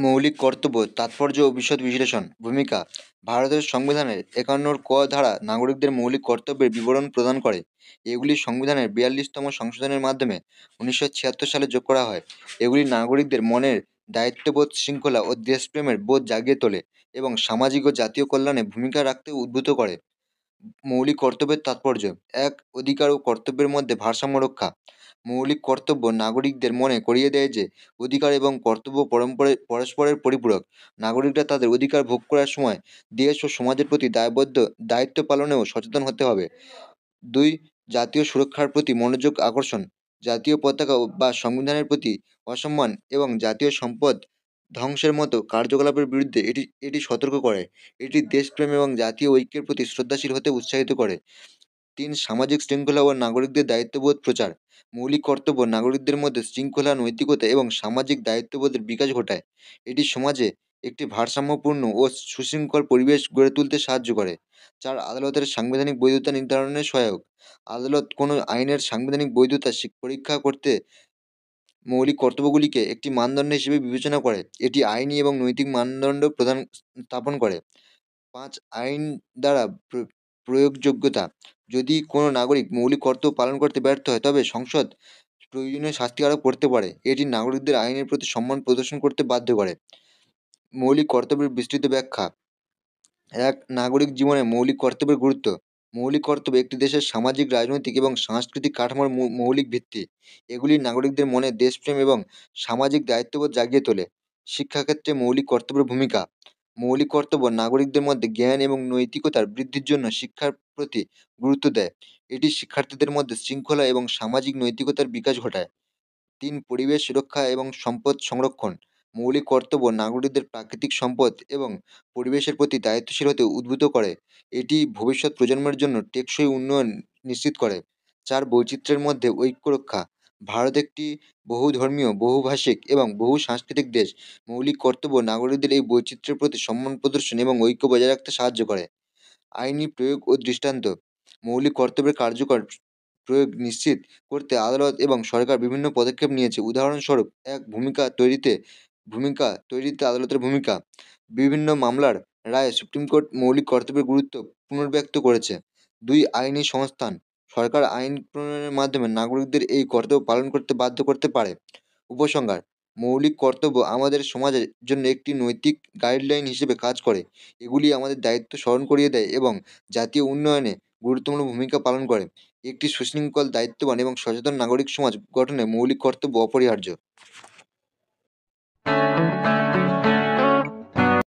মৌলিক কর্তব্য, তাৎপর্য ও বিশদ বিশ্লেষণ। ভূমিকা। ভারতের সংবিধানের ৫১ ক ধারা নাগরিকদের মৌলিক কর্তব্যের বিবরণ প্রদান করে। এগুলি সংবিধানের ৪২তম সংশোধনের মাধ্যমে ১৯৭৬ সালে যোগ করা হয়। এগুলি নাগরিকদের মনের দায়িত্ববোধ, শৃঙ্খলা ও দেশপ্রেমের বোধ জাগিয়ে তোলে এবং সামাজিক ও জাতীয় কল্যাণে ভূমিকা রাখতে উদ্বুদ্ধ করে। মৌলিক কর্তব্যের তাৎপর্য। এক, অধিকার ও কর্তব্যের মধ্যে ভারসাম্য রক্ষা। মৌলিক কর্তব্য নাগরিকদের মনে করিয়ে দেয় যে অধিকার এবং কর্তব্য পরস্পরের পরিপূরক। নাগরিকরা তাদের অধিকার ভোগ করার সময় দেশ ও সমাজের প্রতি দায়িত্ব পালনেও সচেতন হতে হবে। দুই, জাতীয় সুরক্ষার প্রতি মনোযোগ আকর্ষণ। জাতীয় পতাকা বা সংবিধানের প্রতি অসম্মান এবং জাতীয় সম্পদ ধ্বংসের মতো কার্যকলাপের বিরুদ্ধে এটি এটি সতর্ক করে। এটি দেশপ্রেম এবং জাতীয় ঐক্যের প্রতি শ্রদ্ধাশীল হতে উৎসাহিত করে। তিন, সামাজিক শৃঙ্খলা ও নাগরিকদের দায়িত্ববোধ প্রচার। মৌলিক কর্তব্য নাগরিকদের মধ্যে শৃঙ্খলা, নৈতিকতা এবং সামাজিক দায়িত্ববোধের বিকাশ ঘটায়। এটি সমাজে একটি ভারসাম্যপূর্ণ ও সুশৃঙ্খল পরিবেশ গড়ে তুলতে সাহায্য করে। চার, আদালতের সাংবিধানিক বৈধতা নির্ধারণে সহায়ক। আদালত কোনো আইনের সাংবিধানিক বৈধতা পরীক্ষা করতে মৌলিক কর্তব্যগুলিকে একটি মানদণ্ড হিসেবে বিবেচনা করে। এটি আইনি এবং নৈতিক মানদণ্ড স্থাপন করে। পাঁচ, আইন দ্বারা প্রয়োগযোগ্যতা। যদি কোনো নাগরিক মৌলিক কর্তব্য পালন করতে ব্যর্থ হয়, তবে সংসদ প্রয়োজনীয় শাস্তি আরোপ করতে পারে। এটি নাগরিকদের আইনের প্রতি সম্মান প্রদর্শন করতে বাধ্য করে। মৌলিক কর্তব্যের বিস্তৃত ব্যাখ্যা। এক, নাগরিক জীবনে মৌলিক কর্তব্যের গুরুত্ব। মৌলিক কর্তব্য একটি দেশের সামাজিক, রাজনৈতিক এবং সাংস্কৃতিক কাঠামোর মৌলিক ভিত্তি। এগুলি নাগরিকদের মনে দেশপ্রেম এবং সামাজিক দায়িত্ববোধ জাগিয়ে তোলে। শিক্ষাক্ষেত্রে মৌলিক কর্তব্যের ভূমিকা। মৌলিক কর্তব্য নাগরিকদের মধ্যে জ্ঞান এবং নৈতিকতার বৃদ্ধির জন্য শিক্ষার প্রতি গুরুত্ব দেয়। এটি শিক্ষার্থীদের মধ্যে শৃঙ্খলা এবং সামাজিক নৈতিকতার বিকাশ ঘটায়। তিন, পরিবেশ সুরক্ষা এবং সম্পদ সংরক্ষণ। মৌলিক কর্তব্য নাগরিকদের প্রাকৃতিক সম্পদ এবং পরিবেশের প্রতি দায়িত্বশীল হতে উদ্বুদ্ধ করে। এটি ভবিষ্যৎ প্রজন্মের জন্য টেকসই উন্নয়ন নিশ্চিত করে। চার, বৈচিত্র্যের মধ্যে ঐক্য রক্ষা। ভারত একটি বহুধর্মীয়, বহুভাষিক এবং বহু সাংস্কৃতিক দেশ। মৌলিক কর্তব্য নাগরিকদের এই বৈচিত্র্যের প্রতি সম্মান প্রদর্শন এবং ঐক্য বজায় রাখতে সাহায্য করে। আইনি প্রয়োগ ও দৃষ্টান্ত। মৌলিক কর্তব্যের কার্যকর প্রয়োগ নিশ্চিত করতে আদালত এবং সরকার বিভিন্ন পদক্ষেপ নিয়েছে। উদাহরণস্বরূপ, এক, ভূমিকা তৈরিতে আদালতের ভূমিকা। বিভিন্ন মামলার রায়ে সুপ্রিম কোর্ট মৌলিক কর্তব্যের গুরুত্ব পুনর্ব্যক্ত করেছে। দুই, আইনি সংস্থান। সরকার আইন প্রণয়নের মাধ্যমে নাগরিকদের এই কর্তব্য পালন করতে বাধ্য করতে পারে। উপসংহার: মৌলিক কর্তব্য আমাদের সমাজের জন্য একটি নৈতিক গাইডলাইন হিসেবে কাজ করে। এগুলি আমাদের দায়িত্ব স্মরণ করিয়ে দেয় এবং জাতীয় উন্নয়নে গুরুত্বপূর্ণ ভূমিকা পালন করে। একটি সুশৃঙ্খল, দায়িত্ববান এবং সচেতন নাগরিক সমাজ গঠনে মৌলিক কর্তব্য অপরিহার্য।